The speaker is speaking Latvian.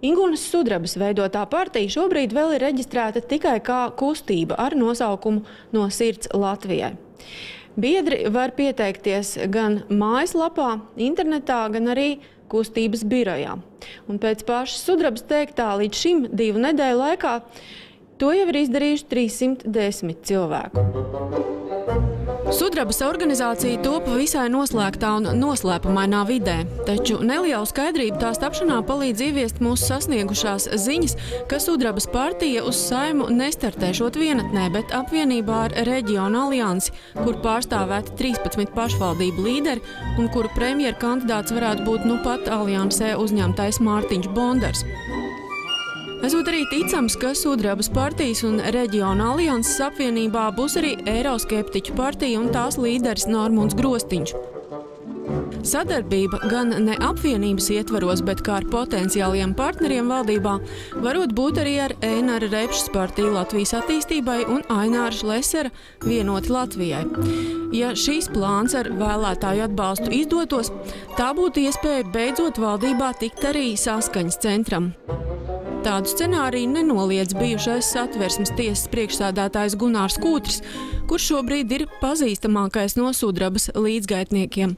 Ingunas Sudrabas veidotā partija šobrīd vēl ir reģistrēta tikai kā kustība ar nosaukumu No sirds Latvijai. Biedri var pieteikties gan mājaslapā, internetā, gan arī kustības birojā. Un pēc pašas Sudrabas teiktā līdz šim 2 nedēļu laikā to jau ir izdarījuši 310 cilvēku. Sudrabas organizācija top visai noslēgtā un noslēpumainā vidē, taču nelielu skaidrību tās tapšanā palīdz ieviest mūsu sasniegušās ziņas, ka Sudrabas partija uz Saimu nestartēšot vienatnē, bet apvienībā ar Reģionu aliansi, kur pārstāvēti 13 pašvaldību līderi un kuru premjera kandidāts varētu būt nu pat aliansē uzņemtais Mārtiņš Bondars. Esot arī ticams, ka Sudrabas partijas un Reģiona alianses apvienībā būs arī eiroskeptiķu partija un tās līderis Normunds Grostiņš. Sadarbība gan ne apvienības ietvaros, bet kā ar potenciāliem partneriem valdībā, varot būt arī ar Einara Repšas partiju Latvijas attīstībai un Aināra Šlesera Vienoti Latvijai. Ja šīs plāns ar vēlētāju atbalstu izdotos, tā būtu iespēja beidzot valdībā tikt arī Saskaņas centram. Tādu scenāriju nenoliedz bijušais Satversmes tiesas priekšsēdētājs Gunārs Kūtris, kurš šobrīd ir pazīstamākais no Sudrabas līdzgaitniekiem.